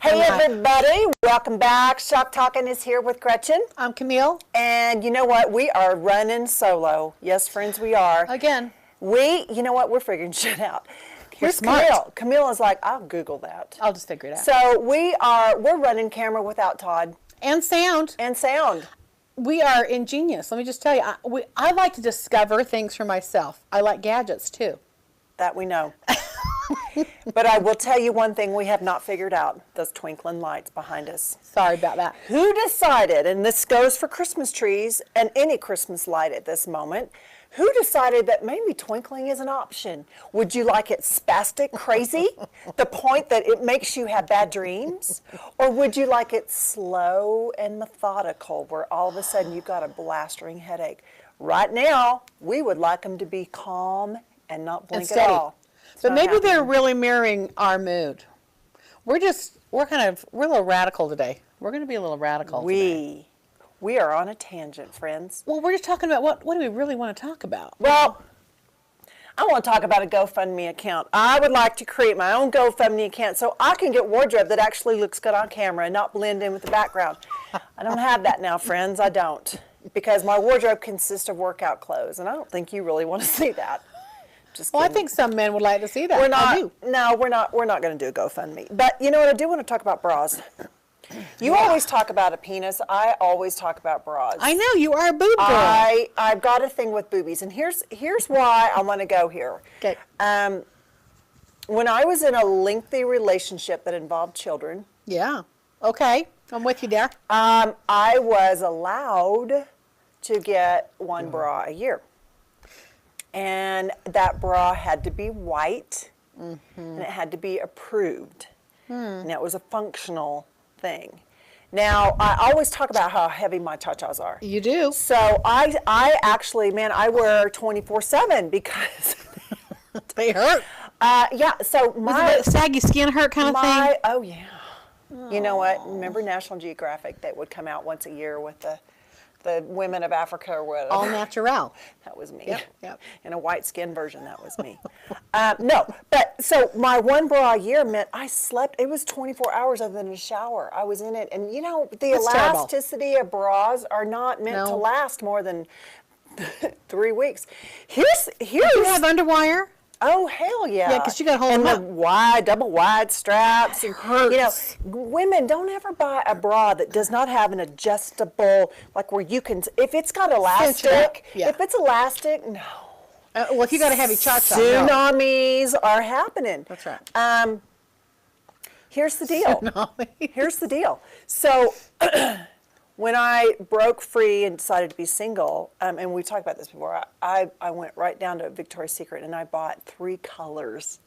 Hey everybody, welcome back. Shocktalkin is here with Gretchen. I'm Camille. And you know what? We are running solo. Yes, friends, we are. Again. You know what? We're figuring shit out. Here's smart. Camille. Camille is like, I'll Google that. I'll just figure it out. So we're running camera without Todd. And sound. And sound. We are ingenious. Let me just tell you, I like to discover things for myself. I like gadgets too. That we know. But I will tell you one thing we have not figured out, those twinkling lights behind us. Sorry about that. Who decided, and this goes for Christmas trees and any Christmas light at this moment, who decided that maybe twinkling is an option? Would you like it spastic, crazy, the point that it makes you have bad dreams? Or would you like it slow and methodical, where all of a sudden you've got a blastering headache? Right now, we would like them to be calm and not blink at all. But maybe they're really mirroring our mood. We're a little radical today. We're going to be a little radical today. We are on a tangent, friends. Well, we're just talking about what do we really want to talk about? Well, I want to talk about a GoFundMe account. I would like to create my own GoFundMe account so I can get wardrobe that actually looks good on camera and not blend in with the background. I don't have that now, friends. I don't. Because my wardrobe consists of workout clothes, and I don't think you really want to see that. Well, I think some men would like to see that. We're not going to do a GoFundMe. But you know what? I do want to talk about bras. You always talk about a penis. I always talk about bras. I know, you are a boob girl. I've got a thing with boobies, and here's why I want to go here. Okay. When I was in a lengthy relationship that involved children. Yeah. Okay. I'm with you there. I was allowed to get one bra a year. And that bra had to be white, and it had to be approved. And it was a functional thing. Now, I always talk about how heavy my cha-chas are. You do. So I actually, man, I wear 24/7 because they hurt. Yeah, so my saggy skin hurt kind of thing. Oh yeah. Oh. You know what? Remember National Geographic that would come out once a year with the women of Africa or whatever. All natural. That was me. Yep. In a white skin version, that was me. No, but so my one bra a year meant I slept. It was 24 hours other than a shower. I was in it, and you know the elasticity of bras are not meant to last more than 3 weeks. Here's. Do you have underwire? Oh hell yeah! Yeah, because you got to hold them up. And the double wide straps. It hurts. You know, women, don't ever buy a bra that does not have an adjustable, like where you can, if it's got elastic. Yeah. If it's elastic, no. Well, if you got a heavy cha-cha, tsunamis are happening. That's right. Here's the deal. Tsunami. Here's the deal. So. When I broke free and decided to be single, and we talked about this before, I went right down to Victoria's Secret and I bought 3 colors.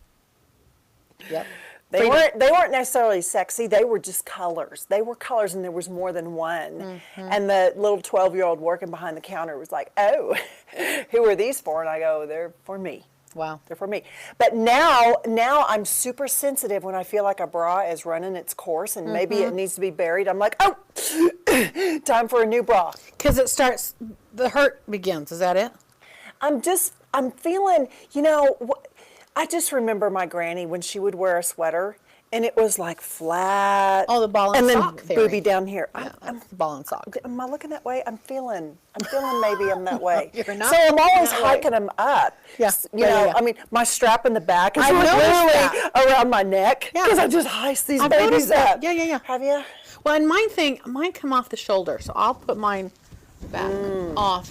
Yep. They weren't necessarily sexy. They were just colors. They were colors, and there was more than one. And the little 12-year-old working behind the counter was like, "Oh, who are these for?" And I go, "They're for me." Wow. They're for me. But now I'm super sensitive when I feel like a bra is running its course and maybe it needs to be buried. I'm like, oh, time for a new bra. Because the hurt begins. Is that it? I'm feeling, I just remember my granny when she would wear a sweater and it was like flat. Oh, the ball and sock then theory. Booby down here. Yeah, I'm ball and sock. Am I looking that way? I'm feeling maybe I'm that way. You're not. So I'm always hiking them up. Yeah. I mean, my strap in the back is literally around my neck because I just heist these babies up. Yeah. Have you? Well, and mine come off the shoulder, so I'll put mine back off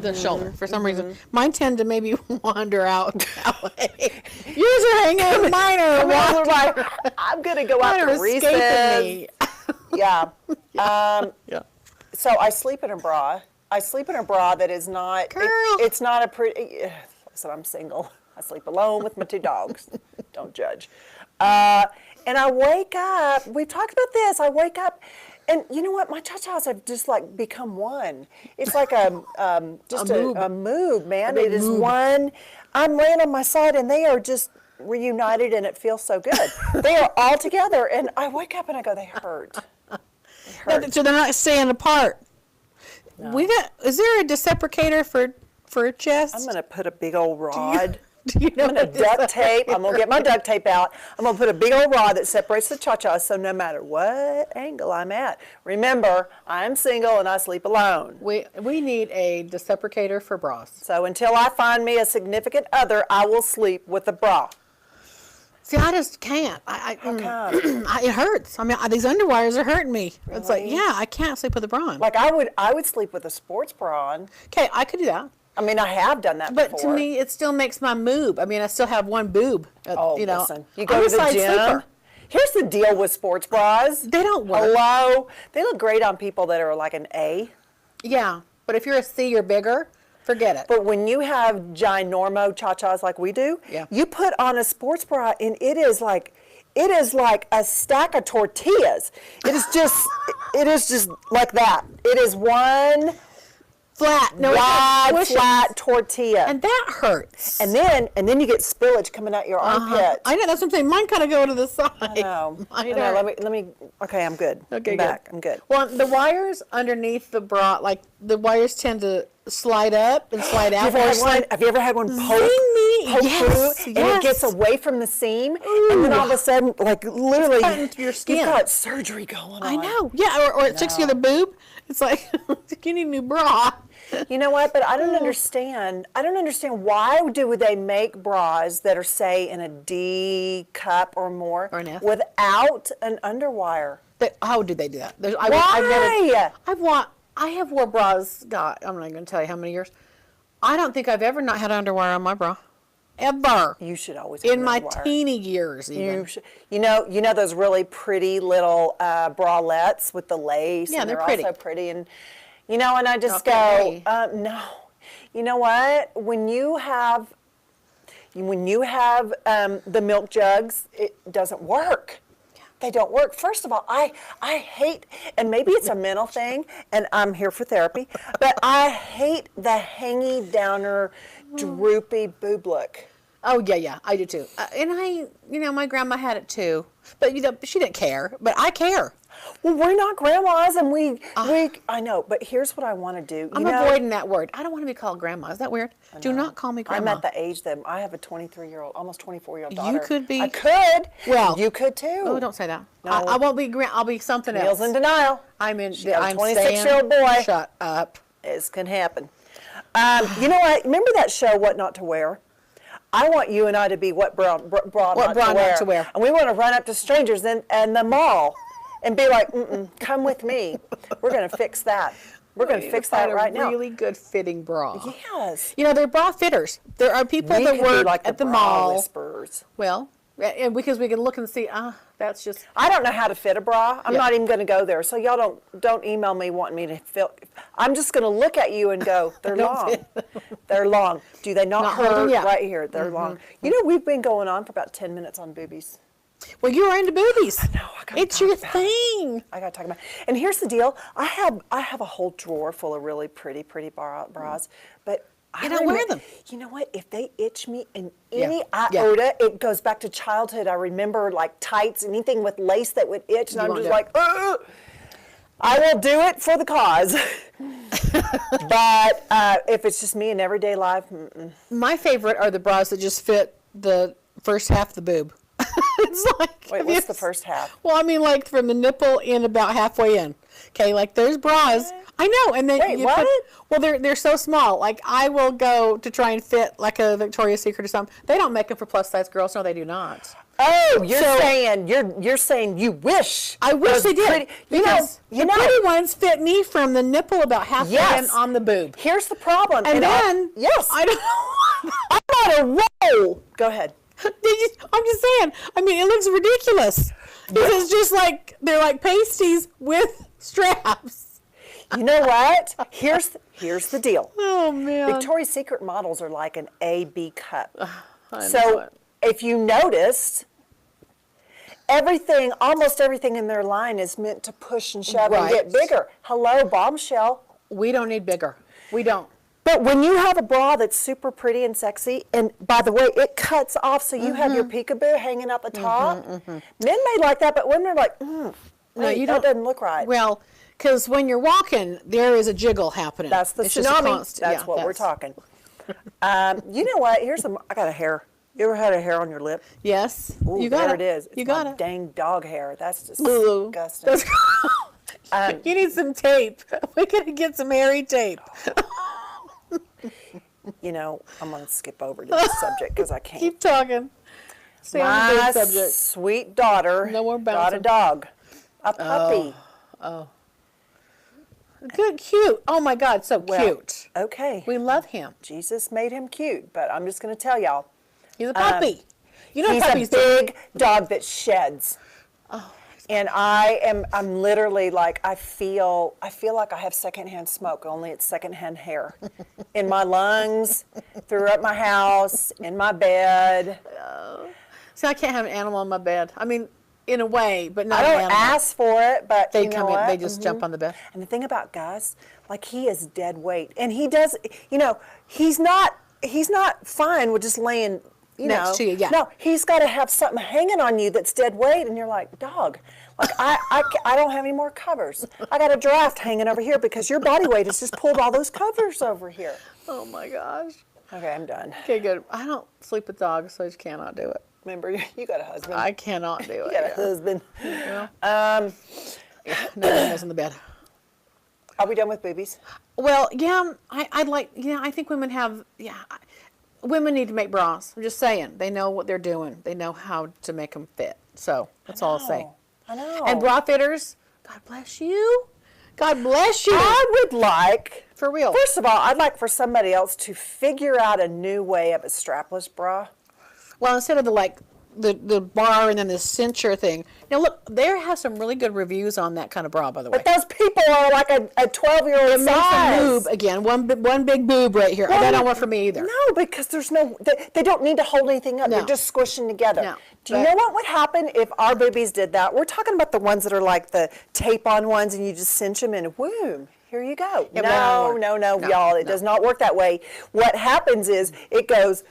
the shoulder. For some reason, mine tend to maybe wander out that way. Yours are hanging, mine are walking. I'm gonna go out to recess. Yeah. So I sleep in a bra. I sleep in a bra that is not. It's not a pretty. Listen, I'm single. I sleep alone with my 2 dogs. Don't judge. And I wake up. We've talked about this. I wake up. And you know what? My cha-chas have just like become one. It's like a moob, man. It is one. I'm laying on my side and they are just reunited and it feels so good. They are all together and I wake up and I go, they hurt. No, so they're not staying apart. No. Is there a reciprocator for a chest? I'm going to put a big old rod Do you know I'm going to duct tape. I'm going to get my duct tape out. I'm going to put a big old rod that separates the cha-chas so no matter what angle I'm at. Remember, I'm single and I sleep alone. We need a deprecator for bras. So until I find me a significant other, I will sleep with a bra. See, I just can't. How come? It hurts. I mean, these underwires are hurting me. Really? It's like, yeah, I can't sleep with a bra on. Like I would sleep with a sports bra on. Okay, I could do that. I mean, I have done that But before. to me, it still makes my moob. I mean, I still have one boob. Listen, you go I'm to a the side gym. sleeper. Here's the deal with sports bras. They don't work. Hello? They look great on people that are like an A. Yeah, but if you're a C or bigger, forget it. But when you have ginormo cha-chas like we do, Yeah. you put on a sports bra and it is like a stack of tortillas. It is just like that. It is one Flat. No, wide, it's flat tortilla. And that hurts. And then you get spillage coming out your armpit. I know, that's what I'm saying. Mine kind of go to the side. I know. Mine I know. are. Let me. Okay, I'm good. Okay, I'm good. back. I'm good. Well, the wires underneath the bra, like the wires tend to slide up and slide out. Have you ever had one poke Yes, through and it gets away from the seam, and then all of a sudden, like literally, cutting through your skin. you've got surgery going on. I know. Yeah, or it sticks to the boob. It's like, you need a new bra. You know what? But I don't understand. I don't understand why do they make bras that are, say, in a D cup or more Or an F. without an underwire? How do they do that? Why? I have wore bras, God, I'm not going to tell you how many years. I don't think I've ever not had underwire on my bra. Ever. You should always have In an my underwire. teeny years, even. You should, you know those really pretty little bralettes with the lace. Yeah, and they're they're pretty. also pretty, and and I just Not go, pretty. no. You know what? When you have the milk jugs, it doesn't work. They don't work. First of all, I hate, and maybe it's a mental thing, and I'm here for therapy, but I hate the hangy downer, droopy boob look. Oh, yeah, I do too. And my grandma had it too. But, she didn't care. But I care. Well, we're not grandmas, and I know, but here's what I want to do. I'm avoiding that word. I don't want to be called grandma. Is that weird? Do not call me grandma. I'm at the age that I have a 23-year-old, almost 24-year-old daughter. You could be. I could. Well, you could too. Oh, don't say that. No. I won't be I'll be something else. Neil's in denial. I'm in. She got a I'm 26-year-old boy. Shut up. This can happen. You know what? Remember that show, What Not to Wear? I want you and I to be what bra not to wear. And we want to run up to strangers in the mall and be like, come with me. We're going to fix that. We're going to fix that right now. A really good fitting bra. Yes. They're bra fitters. There are people We that could be work like at the the bra mall. whisperers. Well, and because we can look and see, that's just. I don't know how to fit a bra. I'm Yeah. not even going to go there. So y'all don't email me wanting me to fit. I'm just going to look at you and go, they're long. They're long. Do they not hurt? holding, yeah. Right here. They're long. We've been going on for about 10 minutes on boobies. Well, you're into boobies. No, I gotta It's talk your about thing. I got to talk about it. And here's the deal. I have a whole drawer full of really pretty bras, but I don't wear them. You know what? If they itch me in Yeah. any Yeah. iota, it goes back to childhood. I remember like tights, anything with lace that would itch, and You I'm won't just do like, ugh. I will do it for the cause. But if it's just me in everyday life, My favorite are the bras that just fit the first half of the boob. It's like. wait, what's the first half? Well, I mean, like from the nipple in about halfway in. Okay, like there's bras. I know, and then Wait, you what? well, they're so small. Like I will go to try and fit like a Victoria's Secret or something. They don't make them for plus size girls. No, they do not. Oh, you're saying you wish. I wish those they did. pretty- Because the pretty ones fit me from the nipple about halfway Yes. in on the boob. Here's the problem. And then yes, I don't know. I'm on a roll. Go ahead. I'm just saying. I mean, it looks ridiculous. Because it's just like they're like pasties with straps. You know what? Here's the deal. Oh man. Victoria's Secret models are like an A-B cup. I know So it. if you noticed, almost everything in their line is meant to push and shove and get Right. bigger. Hello, bombshell. We don't need bigger. We don't. But when you have a bra that's super pretty and sexy, and by the way, it cuts off so you have your peekaboo hanging out the top. Men may like that, but women are like, No, wait, you that don't. doesn't look right. Well, because when you're walking, there is a jiggle happening. That's the It's just a tsunami. constant- That's yeah, what we're talking. You know what? I got a hair. You ever had a hair on your lip? Yes. Ooh, You got there it. it is. It's You got my it. dang dog hair. That's Ooh. disgusting. You need some tape. We gotta get some hairy tape. You know, I'm going to skip over to this subject because I can't. Keep talking. Stay on the My good subject. sweet daughter No more got a bouncing. dog. A puppy. Good, cute. Oh my God, so Well, cute. Okay. We love him. Jesus made him cute, but I'm just going to tell y'all. He's a puppy. You know He's puppies a big dog that sheds. Oh. And I'm literally like, I feel like I have secondhand smoke, only it's secondhand hair. In my lungs, throughout my house, in my bed. See, I can't have an animal in my bed. I mean, in a way, but not I an don't animal. ask for it, but They you know come in, what? they just jump on the bed. And the thing about Gus, like he is dead weight, and he does, you know, he's not fine with just laying, you Next know. to you, yeah. No, he's got to have something hanging on you that's dead weight, and you're like, dog, like I don't have any more covers. I got a draft hanging over here because your body weight has just pulled all those covers over here. Oh my gosh. Okay, I'm done. Okay, good. I don't sleep with dogs, so I just cannot do it. Remember, you got a husband. I cannot do it. You got a husband. No animals in the bed. Are we done with boobies? Well, yeah, I'd like, I think women have, women need to make bras. I'm just saying. They know what they're doing. They know how to make them fit. So that's all I'll say. I know. And bra fitters, God bless you. God bless you. I would like, For real. first of all, I'd like for somebody else to figure out a new way of a strapless bra. Well, instead of the bar and then the cincher thing. Now look, there have some really good reviews on that kind of bra, by the way. But those people are like a 12-year-old It makes a size. boob again. One big boob right here. Well, That don't work for me either. No, because there's no, they don't need to hold anything up. No. They're just squishing together. No. Do you know what would happen if our boobies did that? We're talking about the ones that are like the tape-on ones and you just cinch them and boom, here you go. Yeah, but that don't work. No, y'all. It does not work that way. What happens is it goes,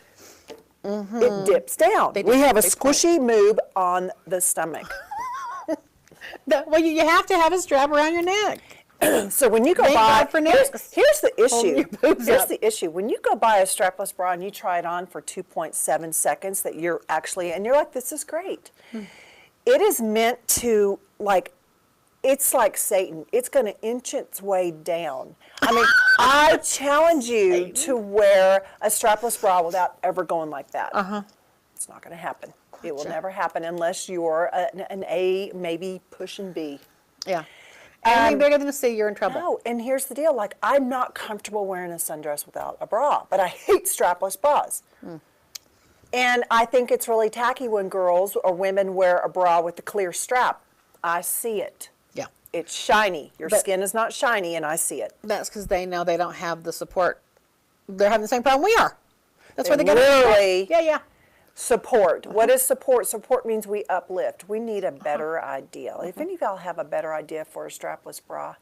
it dips down. We have a squishy moob on the stomach. Well, you have to have a strap around your neck. So when you go Thank buy, God for necks. here's the Holding issue. your boobs Here's up. the issue. When you go buy a strapless bra and you try it on for 2.7 seconds, that you're actually, and you're like, this is great. It is meant to, like, it's like Satan. It's going to inch its way down. I mean, I challenge you to wear a strapless bra without ever going like that. It's not going to happen. It will never happen unless you're an A, maybe pushing B. Yeah. Anything bigger than a C, you're in trouble. No, and here's the deal. Like, I'm not comfortable wearing a sundress without a bra, but I hate strapless bras. And I think it's really tacky when girls or women wear a bra with a clear strap. I see it. Yeah. It's shiny. Your skin is not shiny, and I see it. That's because they know they don't have the support. They're having the same problem we are. That's why They they got literally- Yeah. Support. What is support? Support means we uplift. We need a better idea. If any of y'all have a better idea for a strapless bra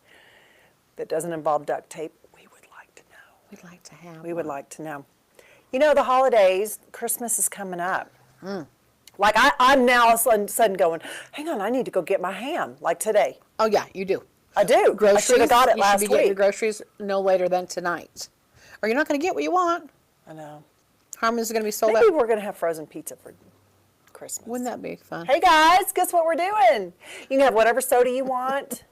that doesn't involve duct tape, we would like to know. We'd like to have We would like to know. You know, the holidays, Christmas is coming up. Like, I'm now all of a sudden going, hang on, I need to go get my ham, like today. Oh, yeah, you do. I do. I should have got it last You should be getting your week. groceries no later than tonight. Or you're not going to get what you want. I know. Harmon's going to be sold Maybe out. we're going to have frozen pizza for Christmas. Wouldn't that be fun? Hey, guys, guess what we're doing? You can have whatever soda you want.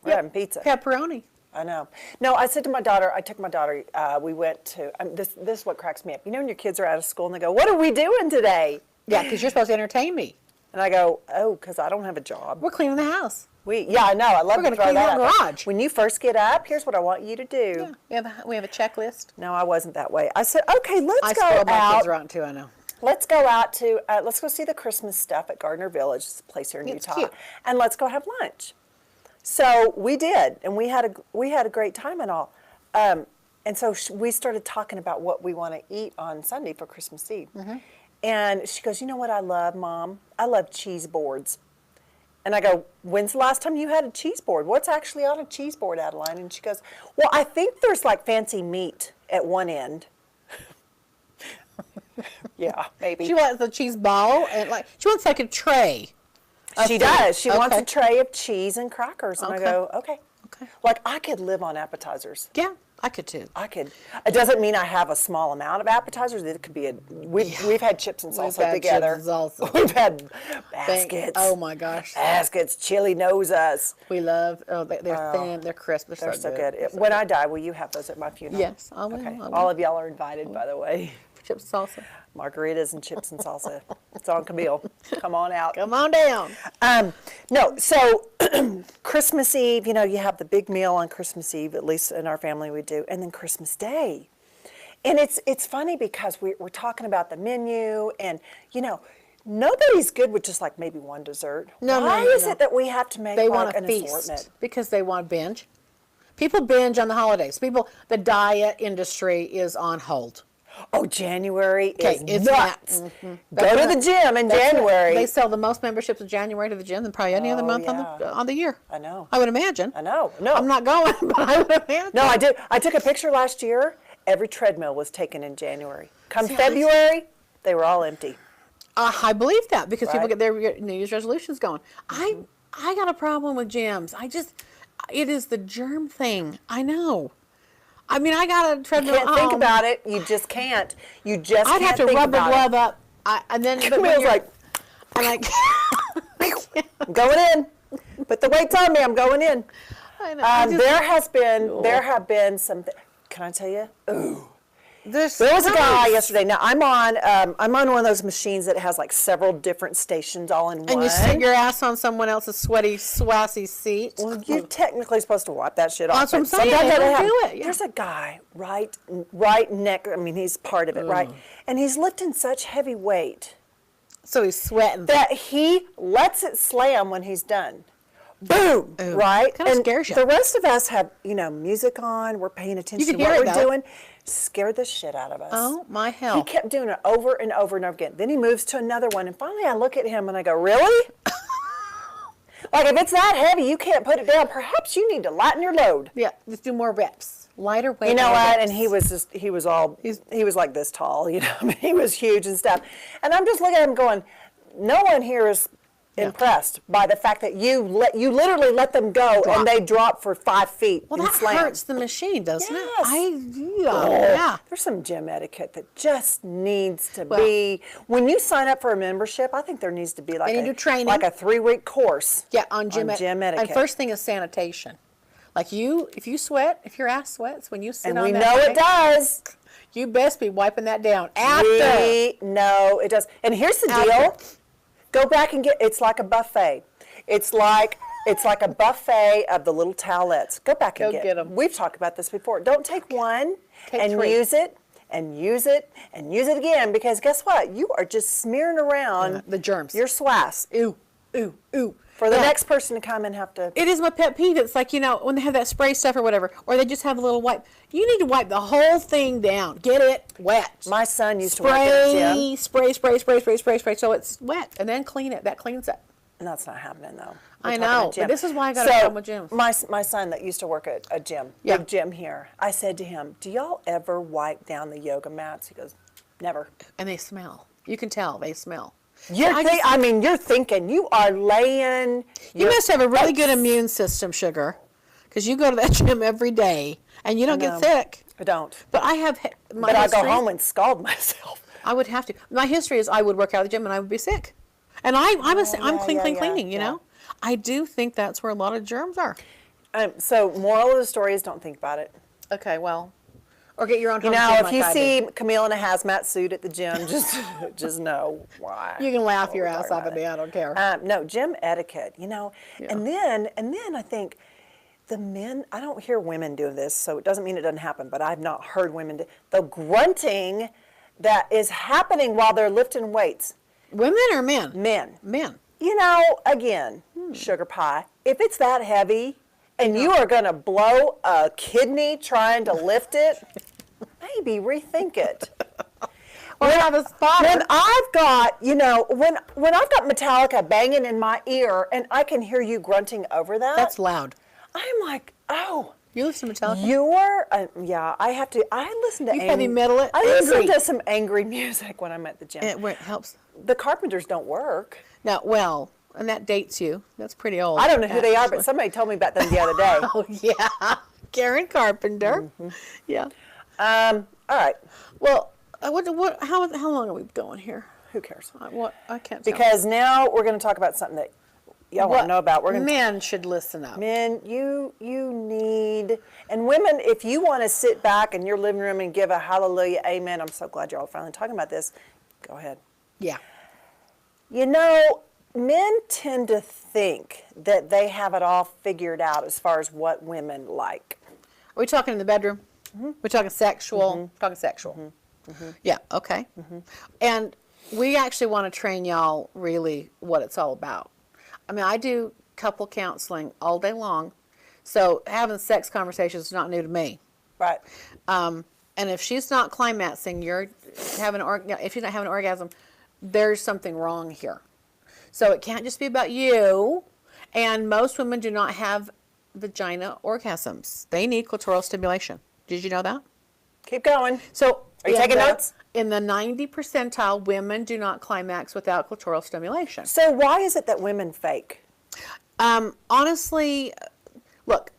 We're having pizza. Pepperoni. I know. No, I said to my daughter, I took my daughter, we went to, this is what cracks me up. You know when your kids are out of school and they go, what are we doing today? Yeah, because you're supposed to entertain me. And I go, oh, because I don't have a job. We're cleaning the house. Yeah, I know. I love We're to gonna throw clean that our out there. garage. When you first get up, here's what I want you to do. Yeah, we have a checklist. No, I wasn't that way. I said, okay, I let's go spoiled my out. kids rotten too, I know. Let's go out to, let's go see the Christmas stuff at Gardner Village. It's a place here in It's Utah. cute. And let's go have lunch. So we did, and we had a great time and all. And so we started talking about what we want to eat on Sunday for Christmas Eve. And she goes, you know what I love, Mom? I love cheese boards. And I go, when's the last time you had a cheese board? What's actually on a cheese board, Adeline? And she goes, well, I think there's like fancy meat at one end. Yeah, maybe. She wants a cheese ball and she wants like a tray. She does. She wants Okay. a tray of cheese and crackers. And I Okay. go, okay. Okay. Like, I could live on appetizers. Yeah. I could too. I could. It doesn't mean I have a small amount of appetizers. It could be we've had chips and salsa together. Chips and salsa. We've had baskets. Oh my gosh. Baskets. Chili knows us. We love. Oh, they're thin. They're crisp. They're so good. good. When I die, will you have those at my funeral? Yes, I will. Okay. I will. All of y'all are invited, by the way. Chips salsa. Margaritas and chips and salsa. It's on Camille. Come on out. Come on down. No, so Christmas Eve, you have the big meal on Christmas Eve, at least in our family we do, and then Christmas Day. And it's funny because we're talking about the menu, and, nobody's good with just like maybe one dessert. Why is it that we have to make like an assortment? Because they want to binge. People binge on the holidays. The diet industry is on hold. Oh, January is nuts. Mm-hmm. Go to the gym in January. They sell the most memberships in January to the gym than probably any other month on the year. I know. I would imagine. I know. No, I'm not going, but I would imagine. No, I did. I took a picture last year. Every treadmill was taken in January. Come February, they were all empty. I believe that because people get their New Year's resolutions going. I got a problem with gyms. It is the germ thing. I know. I mean, I got a treadmill. You can't think about it. You just can't. You just I'd can't have to think rub the about glove it. up. And then Camille's like, I'm like, I'm going in. Put the weights on me. I'm going in. I know. There have been some. Can I tell you? Ooh. There was a guy yesterday. Now I'm on one of those machines that has like several different stations all in one. And you sit your ass on someone else's sweaty, swassy seat. Well, you're technically supposed to wipe that shit off. That's what I'm saying. They don't do it. Yeah. There's a guy right neck. I mean, he's part of it, right? And he's lifting such heavy weight. So he's sweating. That he lets it slam when he's done. Boom! Ooh. Right? Kind of scares you. The rest of us have, music on. We're paying attention to what we're doing. Scared the shit out of us. Oh, my hell. He kept doing it over and over and over again. Then he moves to another one, and finally I look at him and I go, really? Like, if it's that heavy, you can't put it down. Perhaps you need to lighten your load. Yeah, just do more reps. Lighter weight. You know what? Reps. And he was like this tall, I mean, he was huge and stuff. And I'm just looking at him going, no one here is impressed by the fact that you literally let them go and they drop for 5 feet. Well, and that slam. hurts the machine, doesn't Yes. it? Yeah. There's some gym etiquette that just needs to be. When you sign up for a membership, I think there needs to be like training. like a 3-week course. Yeah, on gym etiquette. And first thing is sanitation. Like if you sweat, if your ass sweats when you sit and on we that know thing, it does. You best be wiping that down after. We know it does. And here's the deal. Go back and it's like a buffet. It's like a buffet of the little towelettes. Go back and get them. We've talked about this before. Don't take one and 3. use it and use it and use it again, because guess what? You are just smearing around the germs. Your swass. Ooh, ooh, ooh. For the next person to come and have to. It is my pet peeve. It's like, when they have that spray stuff or whatever, or they just have a little wipe. You need to wipe the whole thing down. Get it wet. My son used to work at a gym. Spray, so it's wet, and then clean it. That cleans it. And that's not happening though. I know, but this is why I got a problem with gyms. My son that used to work at a gym, big gym here, I said to him, do y'all ever wipe down the yoga mats? He goes, never. And they smell. You can tell they smell. You're thinking, you are laying. You must have a really good immune system, Sugar, because you go to that gym every day and you don't get sick. I don't. But I have But I go home and scald myself. I would have to. My history is I would work out at the gym and I would be sick. And I'm cleaning, you know. I do think that's where a lot of germs are. So moral of the story is don't think about it. Okay, well. Or get your own home gym if you see Camille in a hazmat suit at the gym, just know why. You can laugh your ass off at me. I don't care. No, gym etiquette, Yeah. And then I think the men, I don't hear women doing this, so it doesn't mean it doesn't happen, but I've not heard women do the grunting that is happening while they're lifting weights. Women or men? Men. Men. Again, sugar pie, if it's that heavy, and you are going to blow a kidney trying to lift it, maybe rethink it. Or have a spotter. When I've got, when I've got Metallica banging in my ear and I can hear you grunting over that. That's loud. I'm like, oh. You listen to Metallica? I have to. I listen to heavy metal. I listen to some angry music when I'm at the gym. It helps. The Carpenters don't work. Now, and that dates you. That's pretty old. I don't know who they are, but somebody told me about them the other day. Oh, yeah. Karen Carpenter. Yeah. All right. Well, how long are we going here? Who cares? I can't tell. Because now we're going to talk about something that y'all want to know about. Men should listen up. Men, you need, and women, if you want to sit back in your living room and give a hallelujah, amen, I'm so glad y'all are finally talking about this. Go ahead. Yeah. You know, men tend to think that they have it all figured out as far as what women like. Are we talking in the bedroom? We're talking sexual. Talking sexual. Yeah. Okay. And we actually want to train y'all really what it's all about. I mean, I do couple counseling all day long, so having sex conversations is not new to me. Right. And if she's not climaxing, if she's not having an orgasm, there's something wrong here. So it can't just be about you. And most women do not have vagina orgasms. They need clitoral stimulation. Did you know that? Keep going. So are you taking notes? In the 90 percentile, women do not climax without clitoral stimulation. So why is it that women fake? Honestly, look,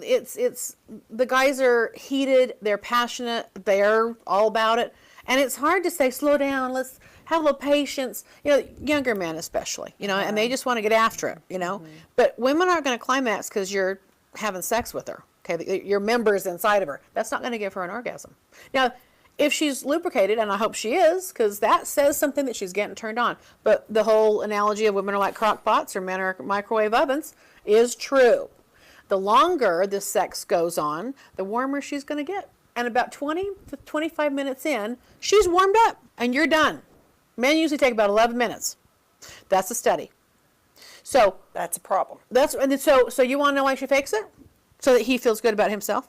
it's the guys are heated, they're passionate, they're all about it, and it's hard to say slow down, let's have a little patience. You know, younger men especially, you know, and they just want to get after it, you know. But women aren't going to climax because you're having sex with her. Okay, your member's inside of her. That's not going to give her an orgasm. Now, if she's lubricated, and I hope she is, because that says something that she's getting turned on. But the whole analogy of women are like crock pots or men are microwave ovens is true. The longer the sex goes on, the warmer she's going to get. And about 20 to 25 minutes in, she's warmed up, and you're done. Men usually take about 11 minutes. That's a study. So that's a problem. So you want to know why she fakes it? So that he feels good about himself?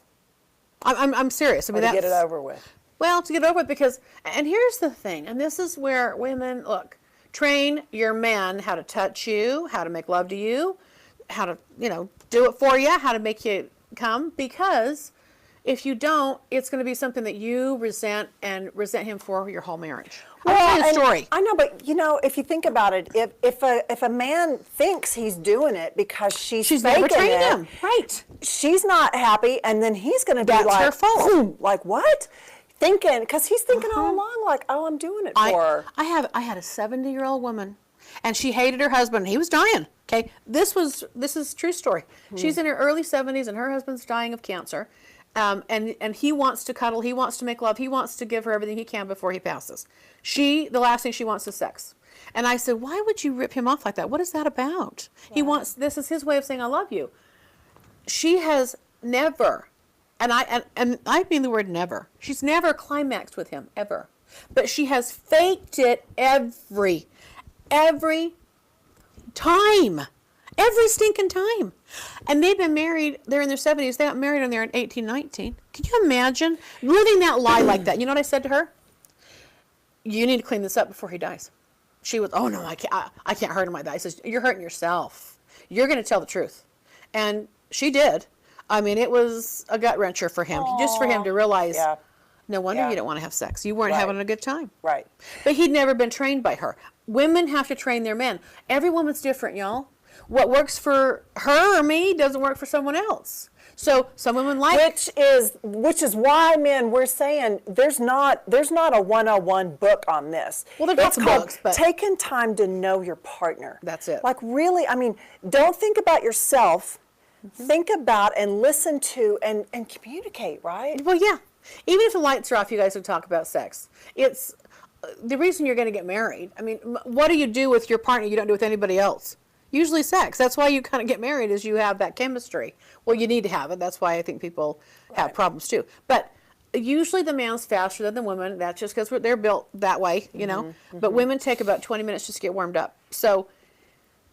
I'm serious. I mean, to get it over with. Well, to get over it because, and here's the thing, and this is where women, look, train your men how to touch you, how to make love to you, how to, do it for you, how to make you come, because if you don't, it's going to be something that you resent him for your whole marriage. I'll tell you a story. I know, but if you think about it, if a man thinks he's doing it because she's never faking trained it, him, right? She's not happy, and then he's going to be That's her fault. Like what? Thinking, because he's thinking all along, like, oh, I'm doing it for her. I had a 70-year-old woman, and she hated her husband. He was dying. Okay, this is a true story. She's in her early 70s, and her husband's dying of cancer. And he wants to cuddle, he wants to make love, he wants to give her everything he can before he passes. The last thing she wants is sex. And I said, why would you rip him off like that? What is that about? Wow. This is his way of saying I love you. She has never, and I mean the word never, she's never climaxed with him, ever. But she has faked it every time. Every stinking time. And they've been married, they're in their 70s, they got married when they were in 18, 19. Can you imagine living that lie like that? You know what I said to her? You need to clean this up before he dies. She was, oh no, I can't hurt him like that. I says, you're hurting yourself. You're going to tell the truth. And she did. I mean, it was a gut wrencher for him, just for him to realize, no wonder you don't want to have sex. You weren't having a good time. Right. But he'd never been trained by her. Women have to train their men. Every woman's different, y'all. What works for her or me doesn't work for someone else. So some women like which is why, men, we're saying there's not a 101 book on this. Well, there's lots of books, but taking time to know your partner. That's it. Like really, I mean, don't think about yourself. Think about and listen to and communicate, right? Well, yeah. Even if the lights are off, you guys would talk about sex. It's the reason you're going to get married. I mean, what do you do with your partner you don't do with anybody else? Usually sex. That's why you kind of get married, is you have that chemistry. Well, you need to have it. That's why I think people have problems too. But usually the man's faster than the woman. That's just because they're built that way, you know. But women take about 20 minutes just to get warmed up. So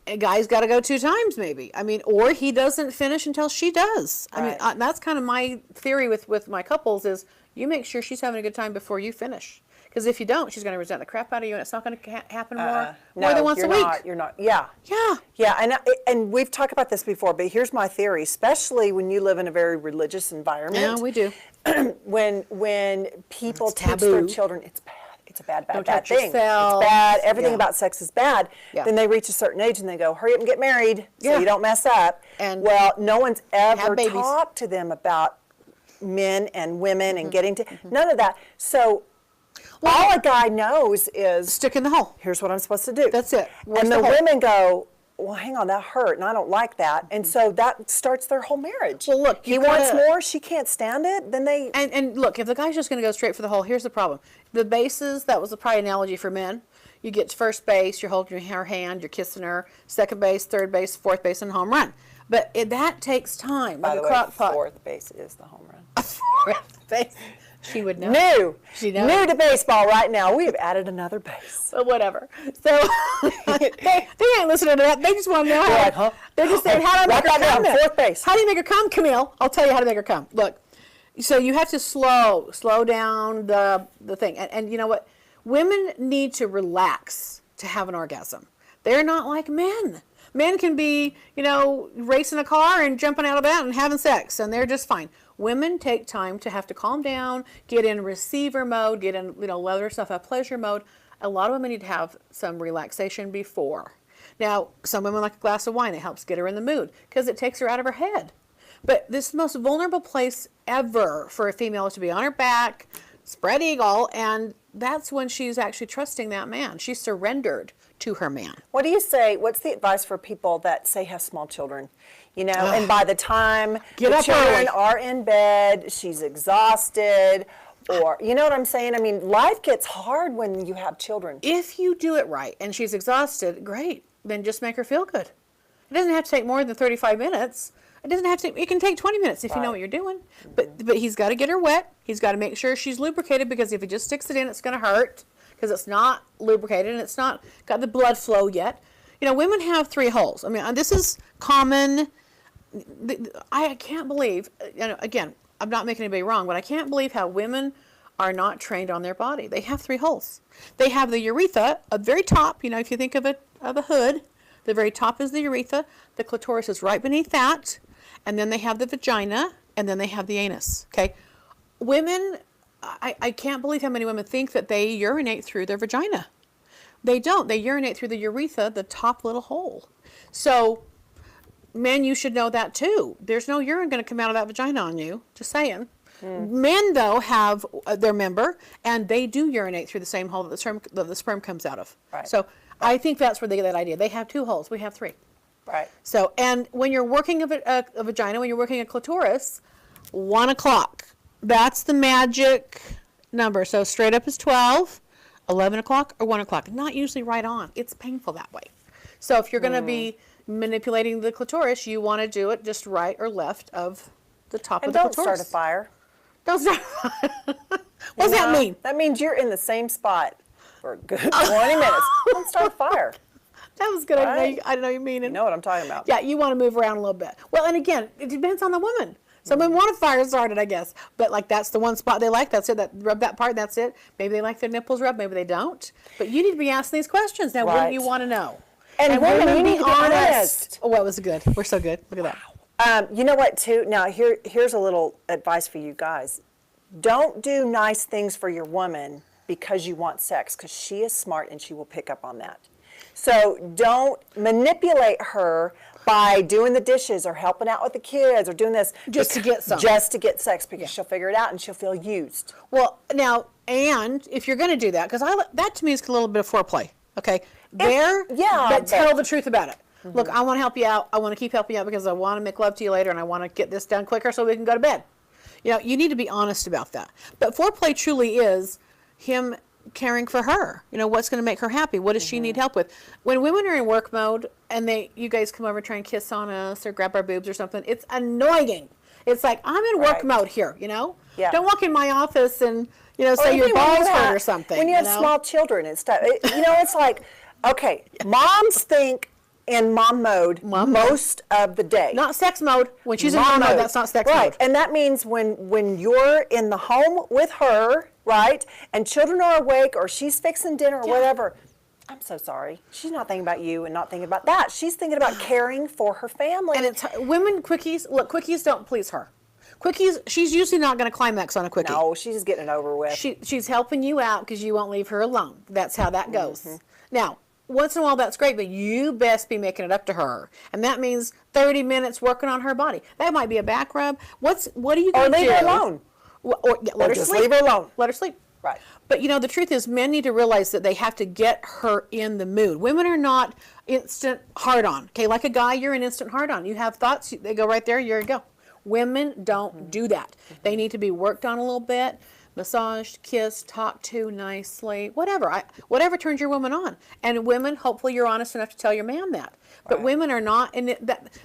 a guy's got to go 2 times maybe. I mean, or he doesn't finish until she does. Right. I mean, that's kind of my theory with my couples is you make sure she's having a good time before you finish. Because if you don't, she's going to resent the crap out of you, and it's not going to happen more than once a week. You're not. Yeah. Yeah. Yeah, and we've talked about this before, but here's my theory, especially when you live in a very religious environment. Yeah, we do. When people teach their children, it's bad. it's a bad Don't bad touch thing. yourself. It's bad. Everything Yeah. about sex is bad. Yeah. Then they reach a certain age and they go, hurry up and get married so Yeah. you don't mess up. And well, no one's ever have babies. talked to them about men and women Mm-hmm. and getting to none of that. So all a guy knows is Stick in the hole. here's what I'm supposed to do. That's it. Where's And the the hole? women go, well, hang on, that hurt, and I don't like that. And so that starts their whole marriage. Well, look, he you wants gotta- more, she can't stand it, then they... And look, if the guy's just going to go straight for the hole, here's the problem. The bases, that was probably an analogy for men. You get to first base, you're holding her hand, you're kissing her, second base, third base, fourth base, and home run. But that takes time, By like the a way, crock pot. fourth base is the home run. Fourth base. She would know. New. She knows. New to baseball right now. We've added another base. But whatever. So they ain't listening to that. They just want to know how. They're like, huh? They're just saying, how do I Write make her that come? down, then? fourth base. How do you make her come, Camille? I'll tell you how to make her come. Look, so you have to slow down the thing. And you know what? Women need to relax to have an orgasm. They're not like men. Men can be, racing a car and jumping out of that and having sex, and they're just fine. Women take time to have to calm down, get in receiver mode, get in, let herself have pleasure mode. A lot of women need to have some relaxation before. Now, some women like a glass of wine. It helps get her in the mood because it takes her out of her head. But this is the most vulnerable place ever for a female to be on her back, spread eagle, and that's when she's actually trusting that man. She's surrendered to her man. What do you say? What's the advice for people that say have small children? And by the time Get the up children early. are in bed, she's exhausted, or you know what I'm saying? I mean, life gets hard when you have children. If you do it right and she's exhausted, great. Then just make her feel good. It doesn't have to take more than 35 minutes. It doesn't have to. It can take 20 minutes if you know what you're doing. But he's got to get her wet. He's got to make sure she's lubricated, because if he just sticks it in, it's going to hurt because it's not lubricated and it's not got the blood flow yet. Women have 3 holes. I mean, this is common. I can't believe. Again, I'm not making anybody wrong, but I can't believe how women are not trained on their body. They have 3 holes. They have the urethra at the very top. If you think of a hood, the very top is the urethra. The clitoris is right beneath that. And then they have the vagina, and then they have the anus. Okay, women, I can't believe how many women think that they urinate through their vagina. They don't. They urinate through the urethra, the top little hole. So, men, you should know that too. There's no urine going to come out of that vagina on you. Just saying. Men, though, have their member, and they do urinate through the same hole that the sperm comes out of. Right. So, I think that's where they get that idea. They have 2 holes. We have 3. Right. So, and when you're working a vagina, when you're working a clitoris, 1 o'clock. That's the magic number. So straight up is 12, 11 o'clock, or 1 o'clock. Not usually right on. It's painful that way. So if you're going to be manipulating the clitoris, you want to do it just right or left of the top And of the don't clitoris. start a fire. Don't start a fire. What does that mean? That means you're in the same spot for a good 20 minutes. Don't start a fire. That was good. Right. I didn't know you mean it. You know what I'm talking about. Yeah, you want to move around a little bit. Well, and again, it depends on the woman. Some women want a fire started, I guess. But that's the one spot they like. That's it. Rub that part. That's it. Maybe they like their nipples rubbed. Maybe they don't. But you need to be asking these questions. Now, what Right. do you want to know? And women, you need to be honest. Oh, that was good. We're so good. Look at that. You know what, too? Now, here's a little advice for you guys. Don't do nice things for your woman because you want sex, because she is smart and she will pick up on that. So don't manipulate her by doing the dishes or helping out with the kids or doing this. Just to get some. Just to get sex, because she'll figure it out and she'll feel used. Well, now, and if you're going to do that, because that to me is a little bit of foreplay. Okay? But tell the truth about it. Mm-hmm. Look, I want to help you out. I want to keep helping you out because I want to make love to you later and I want to get this done quicker so we can go to bed. You need to be honest about that. But foreplay truly is him caring for her. What's going to make her happy? What does she need help with? When women are in work mode and you guys come over and try and kiss on us or grab our boobs or something, it's annoying. It's like, I'm in work mode here, Yeah. Don't walk in my office and, say your balls hurt or something. When you have small children and stuff, it's like, okay, moms think in mom mode most of the day. Not sex mode. When she's in mom mode, that's not sex mode. Right, and that means when you're in the home with her, right, and children are awake or she's fixing dinner or whatever, I'm so sorry. She's not thinking about you and not thinking about that. She's thinking about caring for her family. And it's women quickies. Look, quickies don't please her. Quickies, she's usually not going to climax on a quickie. No, she's just getting it over with. She's helping you out because you won't leave her alone. That's how that goes. Now, once in a while that's great, but you best be making it up to her. And that means 30 minutes working on her body. That might be a back rub. What are you going to do? Or leave her alone. Let her just sleep. leave her alone. Let her sleep. Right. But the truth is, men need to realize that they have to get her in the mood. Women are not instant hard-on. Okay, like a guy, you're an instant hard-on. You have thoughts, they go right there, you go. Women don't do that. They need to be worked on a little bit, massaged, kissed, talked to nicely, whatever turns your woman on. And women, hopefully you're honest enough to tell your man that. But women are not, and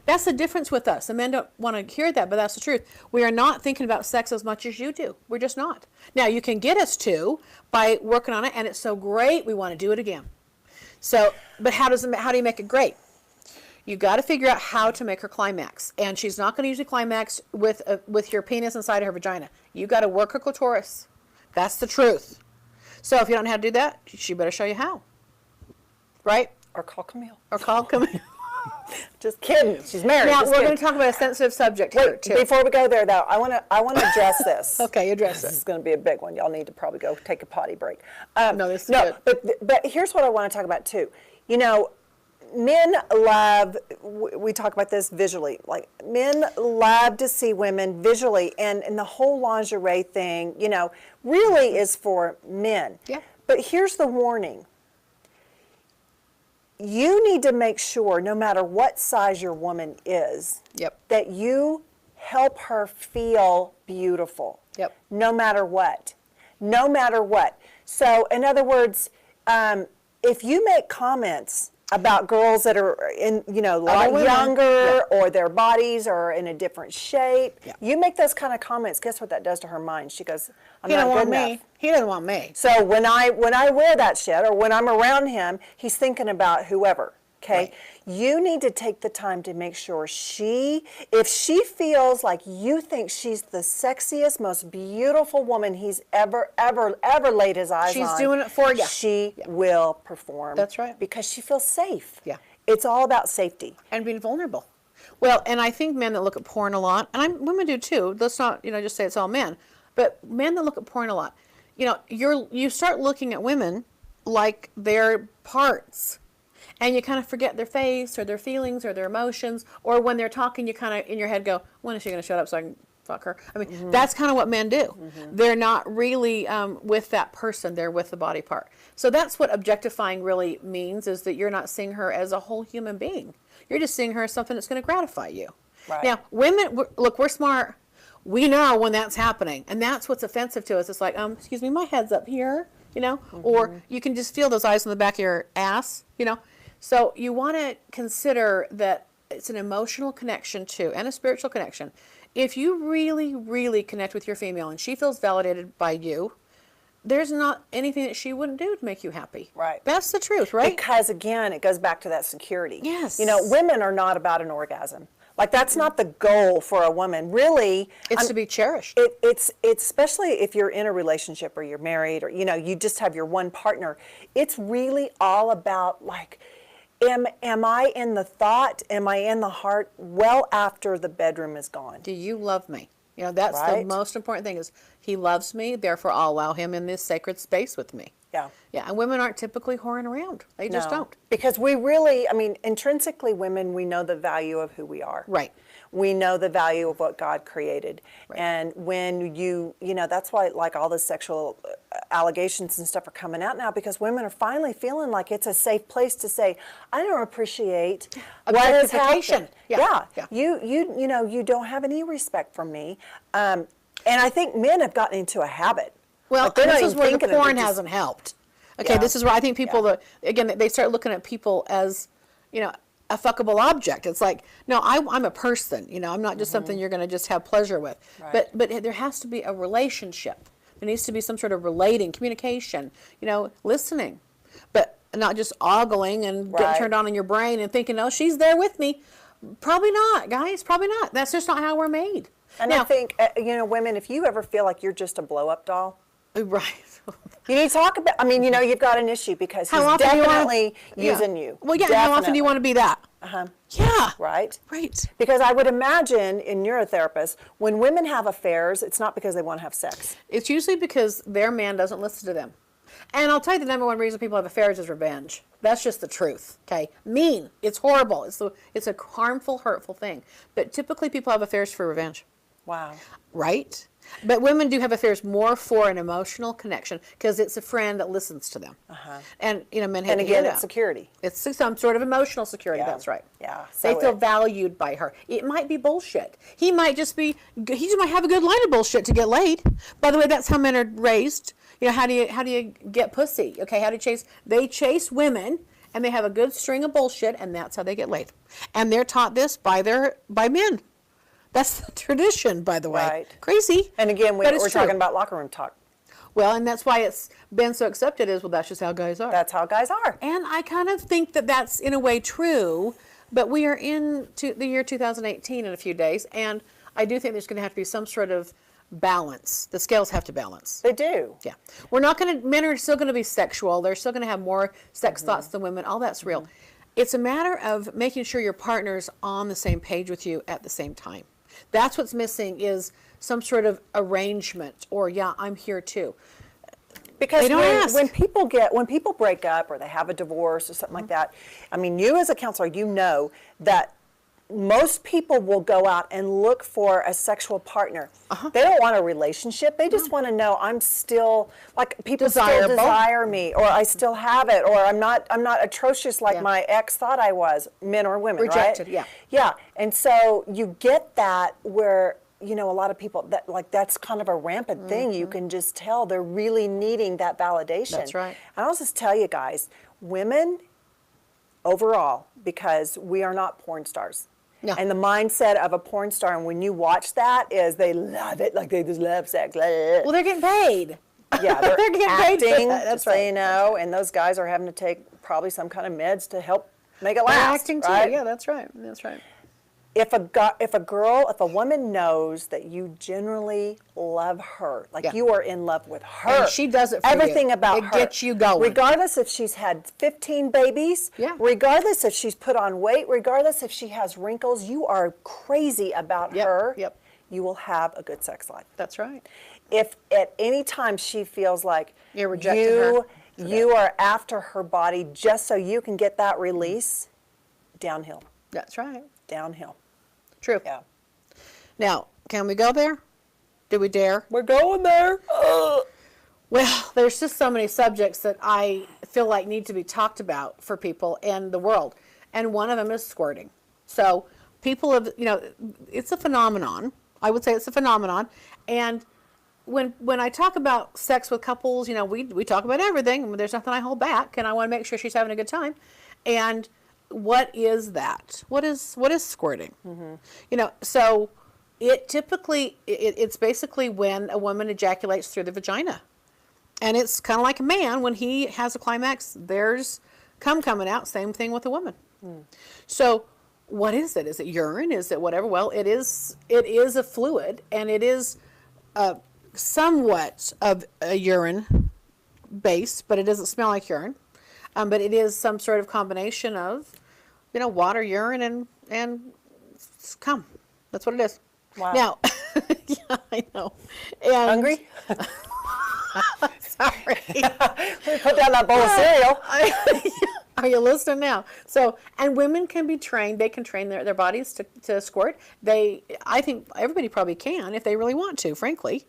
that's the difference with us. The men don't want to hear that, but that's the truth. We are not thinking about sex as much as you do. We're just not. Now, you can get us to by working on it, and it's so great, we want to do it again. So, but how do you make it great? You got to figure out how to make her climax, and she's not going to usually climax with your penis inside her vagina. You got to work her clitoris. That's the truth. So if you don't know how to do that, she better show you how. Right? Or call Camille. Just kidding. She's married. Now we're going to talk about a sensitive subject here too. Before we go there, though, I want to address this. Okay, address This it. is going to be a big one. Y'all need to probably go take a potty break. No, this is good. But here's what I want to talk about too. Men love. We talk about this visually. Like men love to see women visually, and the whole lingerie thing, really is for men. Yeah. But here's the warning. You need to make sure, no matter what size your woman is, that you help her feel beautiful. Yep. No matter what. No matter what. So, in other words, if you make comments about girls that are a lot younger, or their bodies are in a different shape, you make those kind of comments, guess what that does to her mind? She goes, I'm not good enough. He doesn't want me. So when I wear that shit, or when I'm around him, he's thinking about whoever. Okay, Right. You need to take the time to make sure if she feels like you think she's the sexiest, most beautiful woman he's ever laid his eyes on. She's doing it for you. She will perform. That's right. Because she feels safe. Yeah. It's all about safety. And being vulnerable. Well, and I think men that look at porn a lot, and women do too. Let's not, just say it's all men, but men that look at porn a lot, you start looking at women like they're parts. And you kind of forget their face or their feelings or their emotions, or when they're talking, you kind of in your head go, when is she going to shut up so I can fuck her? I mean, that's kind of what men do. They're not really with that person, they're with the body part. So that's what objectifying really means, is that you're not seeing her as a whole human being. You're just seeing her as something that's going to gratify you. Right. Now, women, look, we're smart. We know when that's happening, and that's what's offensive to us. It's like, excuse me, my head's up here, or you can just feel those eyes on the back of your ass, So you want to consider that it's an emotional connection too, and a spiritual connection. If you really, really connect with your female and she feels validated by you, there's not anything that she wouldn't do to make you happy. Right. That's the truth, right? Because again, it goes back to that security. Yes. Women are not about an orgasm. Like that's not the goal for a woman. Really, it's to be cherished. It's especially if you're in a relationship or you're married or you just have your one partner. It's really all about like, am I in the thought? Am I in the heart? Well, after the bedroom is gone. Do you love me? That's Right. the most important thing, is he loves me, therefore I'll allow him in this sacred space with me. Yeah. Yeah, and women aren't typically whoring around. They just No. don't. Because we really, intrinsically women, we know the value of who we are. Right. We know the value of what God created. Right. And when that's why like all the sexual allegations and stuff are coming out now, because women are finally feeling like it's a safe place to say, I don't appreciate what has Objectification. happened. Yeah. You don't have any respect for me. And I think men have gotten into a habit. Well, Like, they're not this is even where the thinking of it, porn just- hasn't helped. Okay, Yeah. this is where I think people, Yeah. they start looking at people as, a fuckable object. It's like, no, I'm a person. I'm not just something you're going to just have pleasure with. Right. But there has to be a relationship. There needs to be some sort of relating, communication, listening. But not just ogling and getting Right. turned on in your brain and thinking, oh, she's there with me. Probably not, guys. Probably not. That's just not how we're made. And Now, I think, women, if you ever feel like you're just a blow-up doll, Right. You need to talk about, I mean, you've got an issue because he's How often do you wanna- definitely using you. Well, yeah. How often do you want to be that? Yeah. Right? Right. Because I would imagine, and you're a therapist, when women have affairs, it's not because they want to have sex. It's usually because their man doesn't listen to them. And I'll tell you the number one reason people have affairs is revenge. That's just the truth, okay? Mean. It's horrible. It's a harmful, hurtful thing. But typically people have affairs for revenge. Wow. Right? But women do have affairs more for an emotional connection because it's a friend that listens to them. And, men hate And to hear again, that. it's security. It's some sort of emotional security. Yeah. That's right. Yeah. They So feel valued by her. It might be bullshit. He might just have a good line of bullshit to get laid. By the way, that's how men are raised. How do you get pussy? Okay, how do you chase? They chase women, and they have a good string of bullshit, and that's how they get laid. And they're taught this by men. That's the tradition, by the way. Right. Crazy. And again, but it's we're true. talking about locker room talk. Well, and that's why it's been so accepted that's just how guys are. That's how guys are. And I kind of think that that's in a way true, but we are into the year 2018 in a few days, and I do think there's going to have to be some sort of balance. The scales have to balance. They do. Yeah. Men are still going to be sexual. They're still going to have more sex thoughts than women. All that's real. It's a matter of making sure your partner's on the same page with you at the same time. That's what's missing is some sort of arrangement or, I'm here too. Because They don't ask. when people break up or they have a divorce or something like that, I mean, you as a counselor, you know that most people will go out and look for a sexual partner. They don't want a relationship. They just want to know I'm still, like, people Desirable. still desire me, or I still have it, or I'm not atrocious like my ex thought I was, men or women, Rejected, right? yeah. Yeah, and so you get that where, a lot of people, that's kind of a rampant thing. You can just tell they're really needing that validation. That's right. And I'll just tell you guys, women overall, because we are not porn stars. No. And the mindset of a porn star, and when you watch that, is they love it, like they just love sex. Well, they're getting paid. Yeah, they're getting paid for acting, that. That's just so right. you know, and those guys are having to take probably some kind of meds to help make it They're last. acting right? too. Yeah, that's right. That's right. If a woman knows that you generally love her, like you are in love with her, And she does it for everything you. about It her, gets you going. regardless if she's had 15 babies, regardless if she's put on weight, regardless if she has wrinkles, you are crazy about her. You will have a good sex life. That's right. If at any time she feels like You're rejecting her. you are after her body just so you can get that release, downhill. That's right. Downhill. True. Yeah. Now, can we go there? Do we dare? We're going there. Well, there's just so many subjects that I feel like need to be talked about for people in the world. And one of them is squirting. So people have, it's a phenomenon. I would say it's a phenomenon. And when I talk about sex with couples, we talk about everything. There's nothing I hold back, and I want to make sure she's having a good time. And what is that? What is squirting? So it's basically when a woman ejaculates through the vagina. And it's kind of like a man, when he has a climax, there's cum coming out. Same thing with a woman. So what is it? Is it urine? Is it whatever? Well, it is a fluid, and it is somewhat of a urine base, but it doesn't smell like urine. But it is some sort of combination of, water, urine, and cum. That's what it is. Wow. Now, yeah, I know. And Hungry? Sorry. Put down that bowl of cereal. Are you listening now? So, and women can be trained. They can train their bodies to squirt. I think everybody probably can if they really want to, frankly.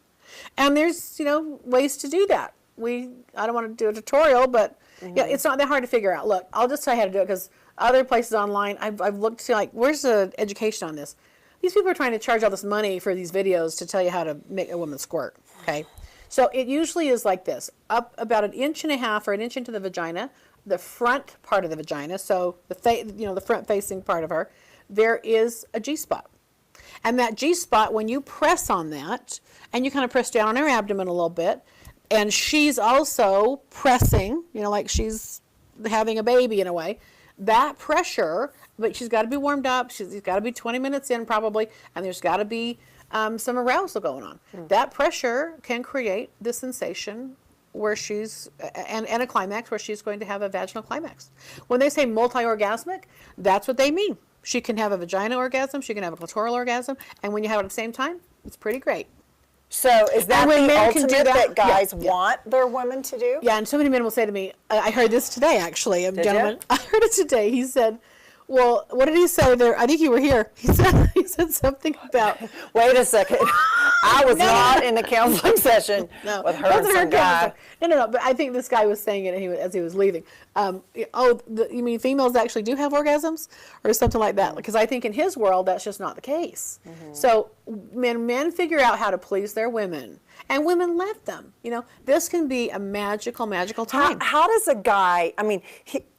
And there's, ways to do that. I don't want to do a tutorial, but it's not that hard to figure out. Look, I'll just tell you how to do it, because other places online, I've looked to, like, where's the education on this? These people are trying to charge all this money for these videos to tell you how to make a woman squirt, okay? So it usually is like this, up about 1.5 inches or 1 inch into the vagina, the front part of the vagina, so the front facing part of her, there is a G-spot. And that G-spot, when you press on that, and you kind of press down on her abdomen a little bit, and she's also pressing, like she's having a baby in a way, that pressure, but she's got to be warmed up, she's got to be 20 minutes in probably, and there's got to be some arousal going on. That pressure can create the sensation where she's, and a climax where she's going to have a vaginal climax. When they say multi-orgasmic, that's what they mean. She can have a vagina orgasm, she can have a clitoral orgasm, and when you have it at the same time, it's pretty great. So is that when the men can do ultimate that that- guys yeah. want their women to do? Yeah, and so many men will say to me, I heard this today actually, a Did gentleman. you? I heard it today. He said, well, what did he say there? I think you were here. He said something about, Wait a second. I was not in the counseling session no, with her and wasn't her some guy. counselor. No, but I think this guy was saying it as he was leaving. You mean females actually do have orgasms or something like that? Because I think in his world, that's just not the case. So men figure out how to please their women, and women let them. This can be a magical time. How does a guy,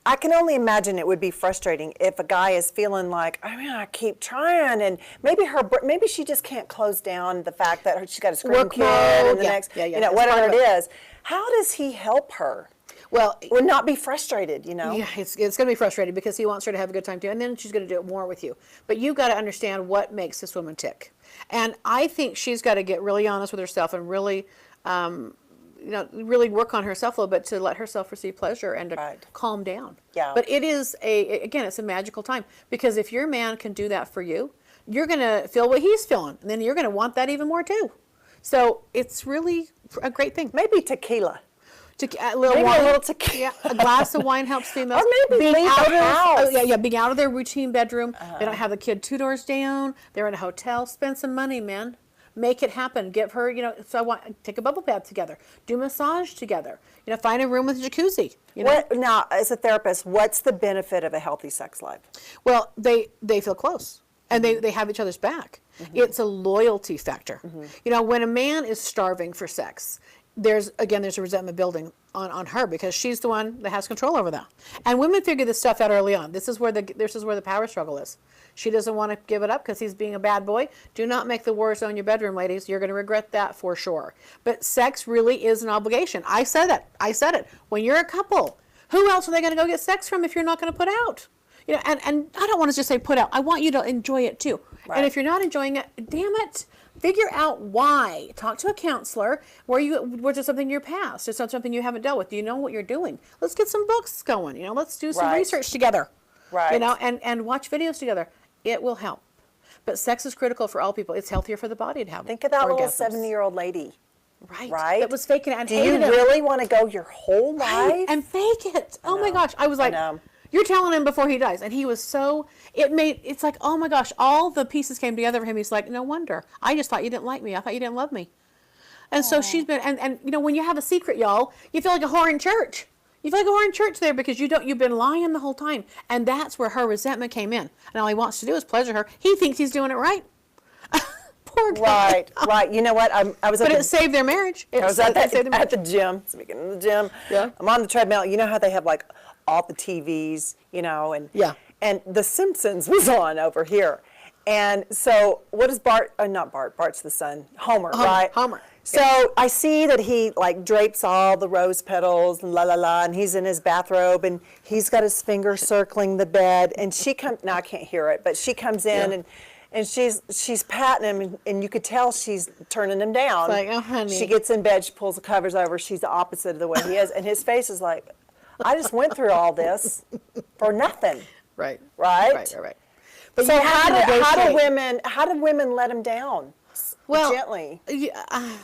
I can only imagine it would be frustrating if a guy is feeling like, I keep trying, and maybe she just can't close down the fact that she's got a scream Work kid mode, and the yeah, next, yeah, that's whatever part it of it. is. How does he help her? Well, Would not be frustrated, yeah, it's going to be frustrating because he wants her to have a good time too, and then she's going to do it more with you. But you've got to understand what makes this woman tick. And I think she's got to get really honest with herself and really, really work on herself a little bit to let herself receive pleasure and to calm down. Yeah. But it is it's a magical time, because if your man can do that for you, you're going to feel what he's feeling, and then you're going to want that even more too. So it's really a great thing. Maybe tequila. A little Maybe wine. a little tequila. Yeah, a glass of wine helps females. Or maybe leave the house. Being out of their routine bedroom. They don't have the kid 2 doors down. They're in a hotel. Spend some money, man. Make it happen. Give her, take a bubble bath together. Do massage together. Find a room with a jacuzzi. Now, as a therapist, what's the benefit of a healthy sex life? Well, they feel close. And they have each other's back. It's a loyalty factor. When a man is starving for sex, there's a resentment building on her, because she's the one that has control over that. And women figure this stuff out early on. This is where the power struggle is. She doesn't want to give it up because he's being a bad boy. Do not make the war zone your bedroom, ladies. You're going to regret that for sure. But sex really is an obligation. I said it. When you're a couple, who else are they going to go get sex from if you're not going to put out? And I don't want to just say put out. I want you to enjoy it too. Right. And if you're not enjoying it, damn it, figure out why. Talk to a counselor. Was it something in your past? Is it something you haven't dealt with? Do you know what you're doing? Let's get some books going. Let's do some research together. Right. And watch videos together. It will help. But sex is critical for all people. It's healthier for the body to have. Think of that little orgasms. 70-year-old lady. Right. That was faking it and Do you hated him. really want to go your whole life? And fake it. Oh my gosh. I was like, you're telling him before he dies. And he was it's like, oh my gosh, all the pieces came together for him. He's like, no wonder. I just thought you didn't like me. I thought you didn't love me. And so she's been, and when you have a secret, y'all, you feel like a whore in church. You feel like a whore in church there because you've been lying the whole time. And that's where her resentment came in. And all he wants to do is pleasure her. He thinks he's doing it right. Poor guy. Right. You know what? It saved their marriage. I was at the gym. Speaking of the gym, I'm on the treadmill. You know how they have like all the TVs, and The Simpsons was on over here. And so what is Bart, not Bart, Bart's the son, Homer, right? Homer. So I see that he like drapes all the rose petals and and he's in his bathrobe and he's got his finger circling the bed, and she comes, now I can't hear it, but she comes in and she's patting him, and you could tell she's turning him down. It's like, oh honey. She gets in bed, she pulls the covers over, she's the opposite of the way he is, and his face is like, I just went through all this for nothing. Right. Right. But so how do women let him down? Well, gently.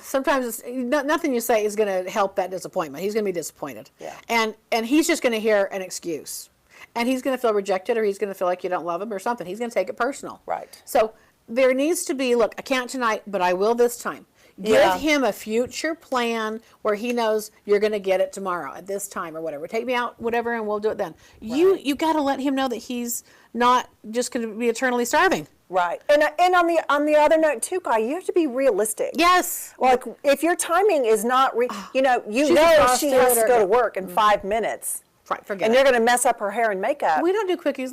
Sometimes nothing you say is going to help that disappointment. He's going to be disappointed. Yeah. And he's just going to hear an excuse. And he's going to feel rejected, or he's going to feel like you don't love him or something. He's going to take it personal. Right. So there needs to be, look, I can't tonight, but I will this time. Give him a future plan where he knows you're going to get it tomorrow at this time or whatever. Take me out, whatever, and we'll do it then. Right. You got to let him know that he's not just going to be eternally starving. Right. And on the other note too, Guy, you have to be realistic. Yes. Like if your timing is not, she has to go to work in 5 minutes. Right, forget and it. you're going to mess up her hair and makeup. We don't do quickies.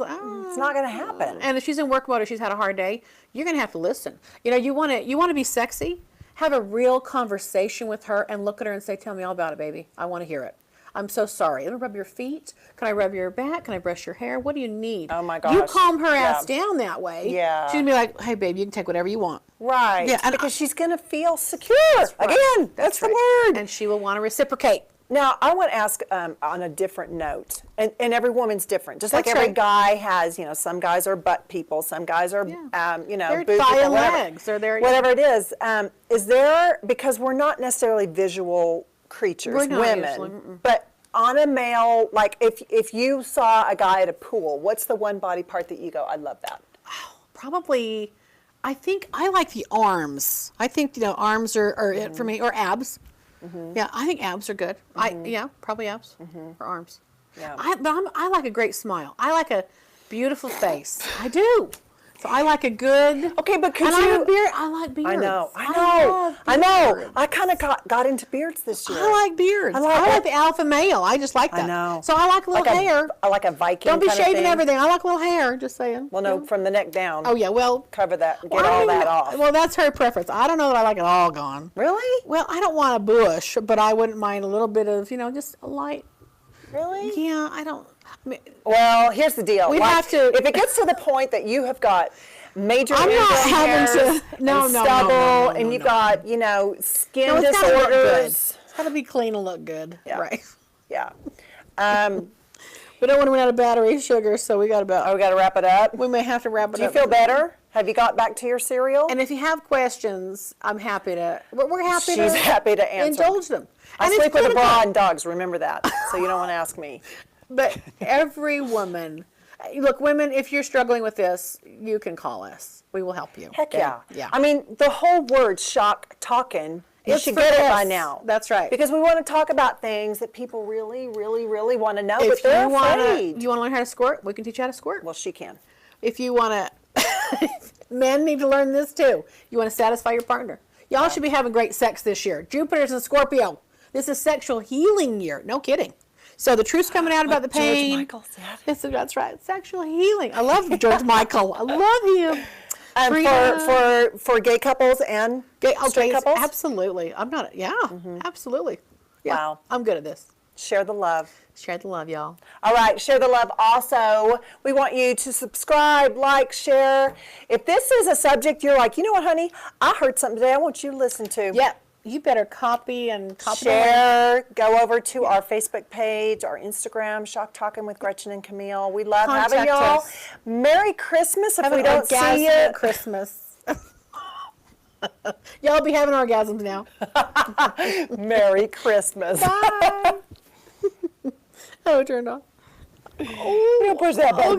It's not going to happen. And if she's in work mode or she's had a hard day, you're going to have to listen. You want to be sexy. Have a real conversation with her and look at her and say, tell me all about it, baby. I want to hear it. I'm so sorry. Let me rub your feet. Can I rub your back? Can I brush your hair? What do you need? Oh my gosh. You calm her ass down that way. Yeah. She's gonna be like, hey babe, you can take whatever you want. Right. Yeah, and because she's going to feel secure. right. Again, that's the word. And she will want to reciprocate. Now, I want to ask on a different note, and every woman's different. Just like That's every right. guy has, some guys are butt people, some guys are, They're boob thigh people, and whatever, legs, or they're whatever it is there, because we're not necessarily visual creatures, We're not women, usually, but on a male, like if you saw a guy at a pool, what's the one body part that you go, I love that? probably, I think I like the arms. I think, arms are it for me, or abs. Yeah, I think abs are good. Probably abs or arms. Yeah. I like a great smile. I like a beautiful face. I do. So I like a good. Okay, but could and you? I like beard. I like beards. I know. I kind of got into beards this year. I like beards. I like the alpha male. I just like that. I know. So I like a little hair. I like a Viking. Don't be kind of shaving thing. everything. I like a little hair. Just saying. Well, no, from the neck down. Oh yeah. Well, Cover that. Get I don't all even- that off. Well, that's her preference. I don't know that I like it all gone. Really? Well, I don't want a bush, but I wouldn't mind a little bit of, just a light. Really? Yeah, I don't. Well, here's the deal. We'd have to- If it gets to the point that you have got major I'm not ingrown having hairs to- no, and no, no, stubble, no, no, and no, you've no. got, skin No, it's gotta look good. disorders. It's got to be clean and look good. Yeah. Right. Yeah. We don't want to run out of battery sugar, so we got about. We got to wrap it up. We may have to wrap it up. Do you feel better? Have you got back to your cereal? And if you have questions, I'm happy to. We're happy She's to. happy to answer. Indulge them. I And it's sleep with a good bra about- and dogs. Remember that. So you don't want to ask me. But every woman, look, women, if you're struggling with this, you can call us. We will help you. Heck yeah. Yeah. I mean, the whole word Shocktalkin, you It's should for get it this. by now. That's right. Because we want to talk about things that people really, really, really want to know, but If they're you want afraid. to learn how to squirt, we can teach you how to squirt. Well, she can. If you want to, men need to learn this too. You want to satisfy your partner. Y'all should be having great sex this year. Jupiter's in Scorpio. This is sexual healing year. No kidding. So the truth's coming out about the pain. George Michael said. That's right. Sexual healing. I love George Michael. I love him. For gay couples and straight couples? Absolutely. I'm not. Yeah. Absolutely. Yeah. Wow. I'm good at this. Share the love. Share the love, y'all. All right, share the love also. We want you to subscribe, like, share. If this is a subject you're like, you know what, honey, I heard something today I want you to listen to. Yeah. You better copy the link. Share. Go over to our Facebook page, our Instagram, Shocktalkin with Gretchen and Camille. We love having Contact y'all. us. Merry Christmas if Have we an don't see orgasmic you. Christmas. Y'all be having orgasms now. Merry Christmas. Bye. Oh, it turned off. Push that button.